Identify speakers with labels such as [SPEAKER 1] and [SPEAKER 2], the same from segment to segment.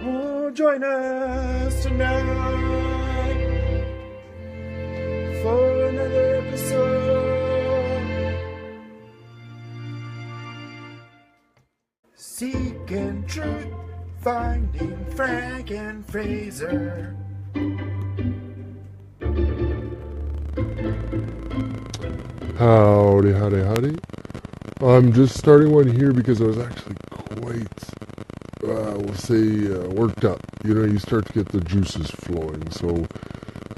[SPEAKER 1] Oh, join us tonight for another episode. Seeking truth, finding Frank and Fraser.
[SPEAKER 2] Howdy, howdy, howdy. I'm just starting one here because I was actually quite, worked up. You know, you start to get the juices flowing. So,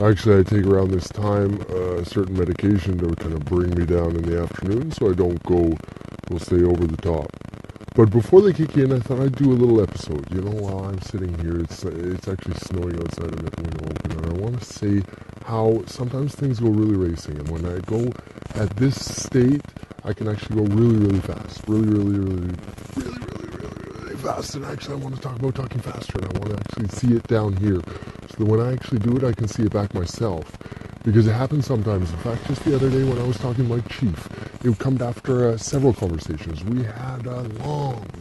[SPEAKER 2] actually, I take around this time a certain medication to kind of bring me down in the afternoon so I don't go, we'll say, over the top. But before they kick in, I thought I'd do a little episode. You know, while I'm sitting here, it's actually snowing outside. I've got the window open, and I want to say how sometimes things go really racing. And when I go at this state, I can actually go really, really fast. Really fast. And actually, I want to talk about talking faster, and I want to actually see it down here. So that when I actually do it, I can see it back myself. Because it happens sometimes. In fact, just the other day when I was talking to my chief, it would come after several conversations. We had a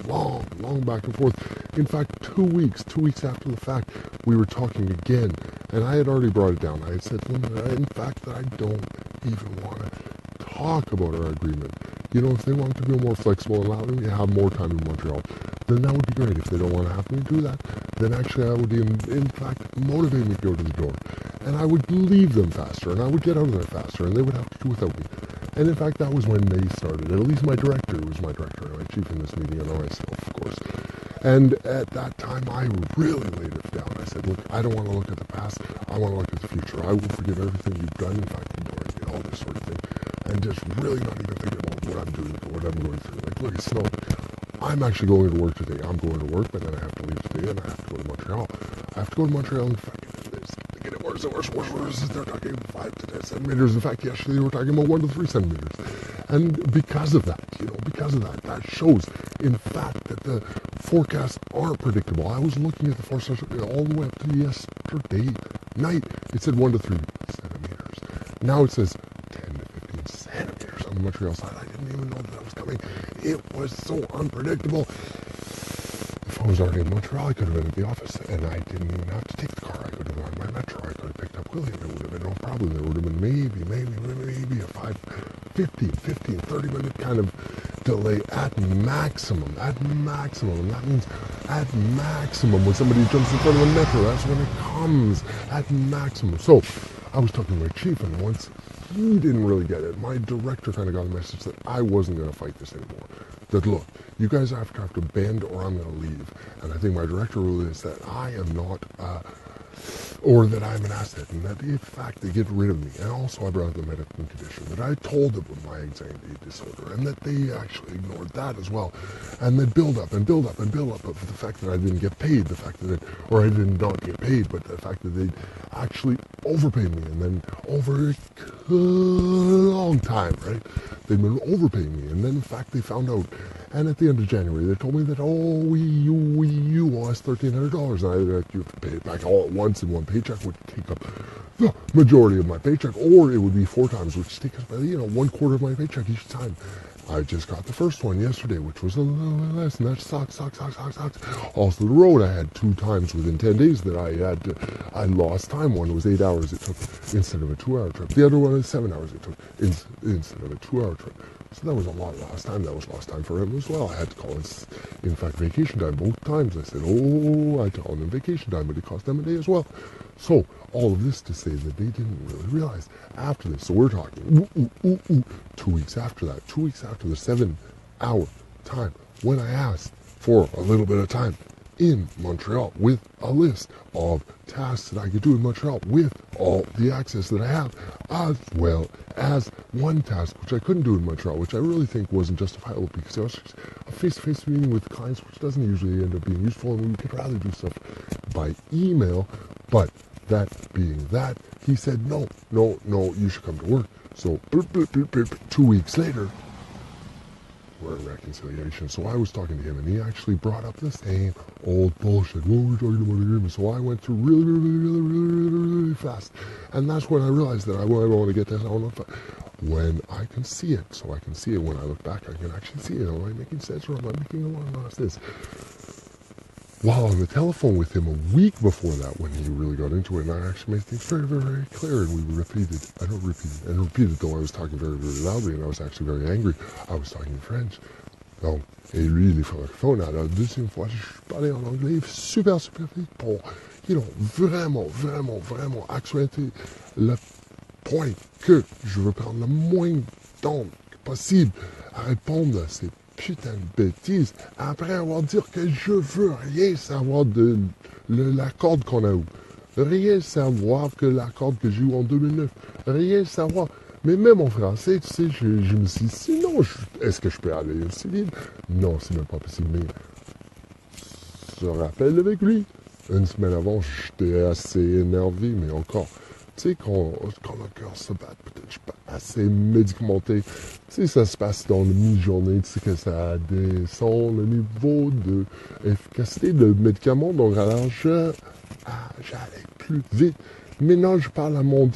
[SPEAKER 2] long back and forth. In fact, 2 weeks after the fact, we were talking again. And I had already brought it down. I had said to him, in fact, that I don't even want to talk about our agreement. You know, if they want to be more flexible and allow me to have more time in Montreal, then that would be great. If they don't want to have me do that, then actually I would, in fact, motivate me to go to the door. And I would leave them faster, and I would get out of there faster, and they would have to do without me. And in fact, that was when they started. At least my director was my director, and my chief in this meeting, and myself, of course. And at that time, I really laid it down. I said, look, I don't want to look at the past. I want to look at the future. I will forgive everything you've done. In fact, ignoring me, all this sort of thing. And just really not even thinking about what I'm doing or what I'm going through. Like, look, it's snow. I'm actually going to work today. I'm going to work, but then I have to leave today, and I have to go to Montreal. I have to go to Montreal, and in fact, it's getting worse and worse. They're talking 5 to 10 centimeters. In fact, yesterday they were talking about 1 to 3 centimeters. And because of that, that shows, in fact, that the forecasts aren't predictable. I was looking at the forecast all the way up to yesterday night. It said 1 to 3 centimeters. Now it says 10 to 15 centimeters on the Montreal side. I didn't even know that was coming. It was so unpredictable. If I was already in Montreal, I could have been at the office, and I didn't even have to take the car. I could have gone by metro. I could have picked up William. It would have been no problem. There would have been maybe a 15, 30-minute kind of delay at maximum. And that means at maximum when somebody jumps in front of the metro, that's when it comes at maximum. So I was talking to my chief, and once he didn't really get it, my director kind of got a message that I wasn't going to fight this anymore. That, look, you guys have to bend or I'm going to leave. And I think my director rule is that I am not, or that I'm an asset, and that in fact they get rid of me. And also I brought up the medical condition, that I told them of my anxiety disorder, and that they actually ignored that as well. And then build up of the fact that I didn't get paid, the fact that or I did not get paid, but the fact that they actually overpaid me, and then over a long time, right? They've been overpaying me, and then in fact they found out. And at the end of January, they told me that, you owe us $1,300, and either you have to pay it back all at once in one paycheck, which would take up the majority of my paycheck, or it would be 4 times, which takes up, 1/4 of my paycheck each time. I just got the first one yesterday, which was a little less, and that sucks. Also, the road, I had 2 times within 10 days that I lost time. One was 8 hours it took instead of a 2-hour trip. The other one is 7 hours it took instead of a 2-hour trip. So that was a lot of lost time. That was lost time for him as well. I had to call it, in fact, vacation time both times. I said, I had to call him vacation time, but it cost them a day as well. So all of this to say that they didn't really realize after this. So we're talking 2 weeks after that, 2 weeks after the 7-hour time when I asked for a little bit of time in Montreal with a list of tasks that I could do in Montreal with all the access that I have, as well as one task which I couldn't do in Montreal, which I really think wasn't justifiable because it was just a face-to-face meeting with clients, which doesn't usually end up being useful, and we could rather do stuff by email. But that being that, he said, no, you should come to work. So 2 weeks later, we're in reconciliation. So I was talking to him, and he actually brought up the same old bullshit. Well, we're talking about agreement. So I went through really fast. And that's when I realized that I want to get this on when I can see it. So I can see it when I look back. I can actually see it. Am I making sense, or am I making a lot of sense? While on the telephone with him a week before that, when he really got into it, and I actually made things very clear, and we repeated, though I was talking very loudly, and I was actually very angry. I was talking in French. Donc, et lui, les francophones, à la deuxième fois, je parlais en anglais super vite pour, vraiment accentuer le point que je veux prendre le moins de temps possible à répondre à ces putain de bêtises, après avoir dit que je veux rien savoir de l'accord qu'on a eu. Rien savoir que l'accord que j'ai eu en 2009. Rien savoir. Mais même en français, tu sais, je me suis dit, sinon, est-ce que je peux aller au civil? Non, c'est même pas possible. Mais je me rappelle avec lui. Une semaine avant, j'étais assez énervé, mais encore. Tu sais, quand le cœur se bat, peut-être je suis pas assez médicamenté. Tu sais, ça se passe dans la mi-journée, tu sais que ça descend le niveau de efficacité de médicaments. Donc alors, j'allais plus vite. Maintenant, je parle à mon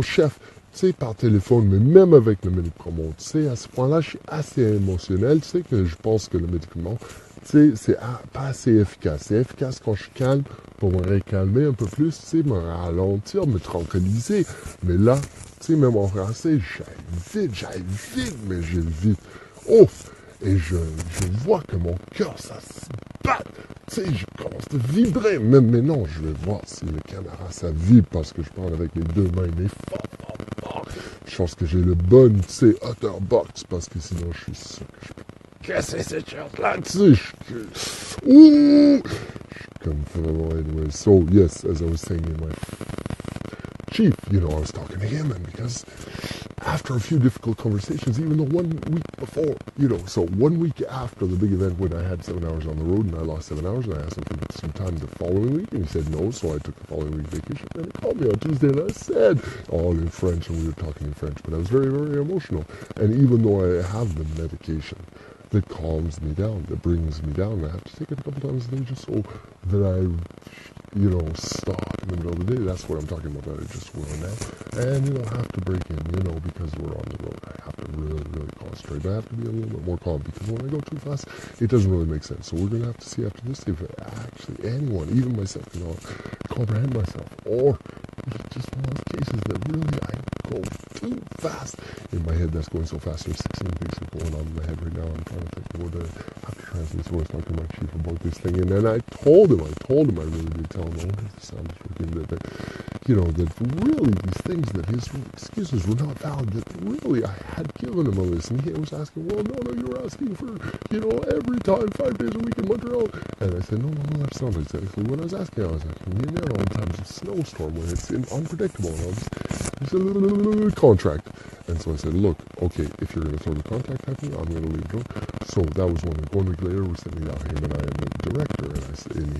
[SPEAKER 2] chef, tu sais, par téléphone, mais même avec le médicament. Tu sais, à ce point-là, je suis assez émotionnel. Tu sais que je pense que le médicament, tu sais, c'est pas assez efficace. C'est efficace quand je suis calme, pour me récalmer un peu plus, tu sais, me ralentir, me tranquilliser. Mais là, tu sais, même en français, j'aille vite, mais j'ai vite. Ouf! Et je vois que mon cœur, ça se bat. Tu sais, je commence à vibrer. Même maintenant, je vais voir si le caméra, ça vibre parce que je parle avec les deux mains, mais fort. Je pense que j'ai le bon, tu sais, Otterbox, parce que sinon, je suis sûr que je peux casser cette chose-là, tu sais, ouh! Comme vraiment, anyway. So, yes, as I was saying in my chief, I was talking to him, and because after a few difficult conversations, even though 1 week before, so 1 week after the big event when I had 7 hours on the road and I lost 7 hours, and I asked him for some time the following week, and he said no, so I took the following week vacation, and he called me on Tuesday, and I said, all in French, and we were talking in French, but I was very emotional, and even though I have the medication that calms me down, that brings me down, I have to take it a couple times a day just so that I stop in the middle of the day. That's what I'm talking about, that I just will now. And, I have to break in, because we're on the road. I have to really concentrate. But I have to be a little bit more calm, because when I go too fast, it doesn't really make sense. So we're going to have to see after this if actually anyone, even myself, can comprehend myself. Or it's just one of those cases that really I go too fast. In my head, that's going so fast. There's 16 things going on in my head right now. I'm trying to think of what I have to translate. So I was talking to my chief about this thing, and then I told him, I really did tell him, the sound is working, that that really these things, that his excuses were not valid, that really I had given him a list, and he was asking, well, no, you were asking for, every time, 5 days a week in Montreal, and I said, no, that's not exactly what I was asking. I was asking, all times of snowstorm when it's unpredictable, and all this. It's a little contract. And so I said, look, okay, if you're going to throw the contract at me, I'm going to leave it alone. So that was 1 week later, we sent me out, him and I am the director, and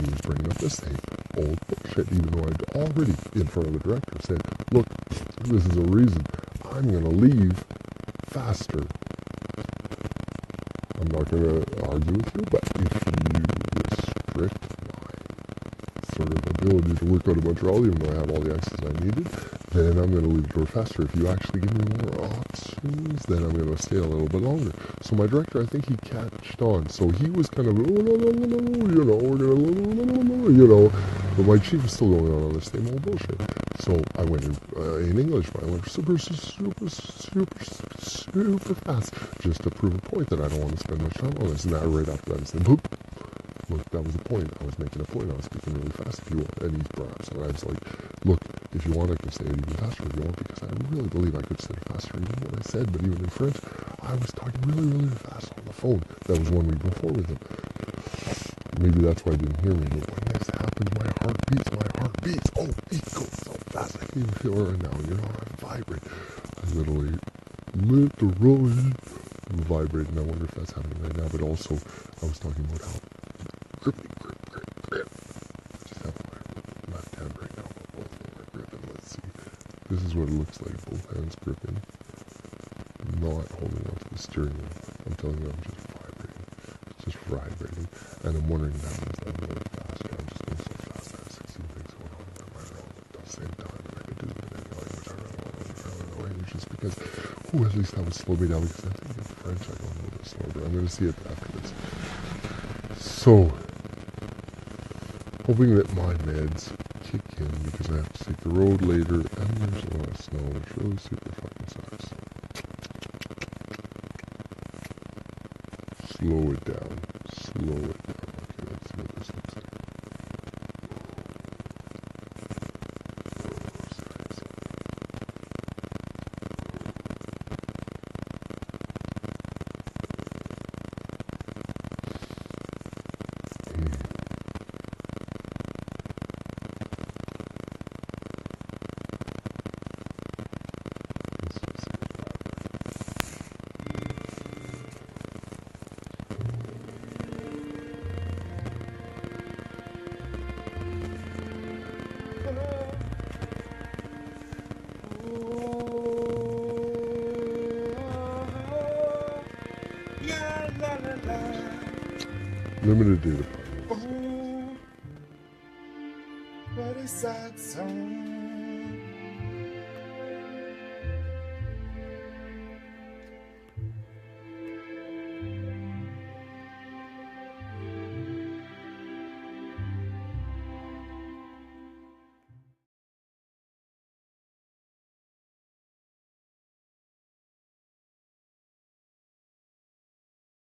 [SPEAKER 2] he was bringing up the same old bullshit, even though I'd already, in front of the director, said, look, this is a reason. I'm going to leave faster. I'm not going to argue with you, but if you restrict my sort of ability to work out of Montreal, even though I have all the access I needed, then I'm going to leave the door faster. If you actually give me more options, then I'm going to stay a little bit longer. So my director, I think he catched on. So he was kind of, we're going to, but my chief is still going on the same old bullshit. So I went in English, but I went super fast, just to prove a point that I don't want to spend much time on this. And that right after that, I said, boop. Look, that was the point. I was making a point. I was speaking really fast if you want. And he perhaps, and I was like, look, if you want, I can say it even faster if you want, because I really believe I could say it faster even what I said. But even in French, I was talking really fast on the phone. That was 1 week before with him. Maybe that's why I didn't hear me. But when this happens, my heart beats. Oh, it goes so fast. I can even feel it right now. I vibrate. I literally vibrate. And I wonder if that's happening right now. But also, I was talking about how grip. I just have my left hand right now, but both of them are gripping. Let's see. This is what it looks like, both hands gripping. not holding onto the steering wheel. I'm telling you, I'm just vibrating. It's just vibrating. And I'm wondering if that means that I'm going faster. I'm just going so fast. I have 16 things going on in my mind all at the same time. And I could do them in any language. I don't know language just because, at least that would slow me down because I think in French I go a little bit slower. But I'm going to see it after this. So, hoping that my meds kick in because I have to take the road later and there's a lot of snow, which really super fucking sucks. Slow it down. Slow it down. Okay, let's see what this looks like. Limited data.
[SPEAKER 1] Oh, what a sad song.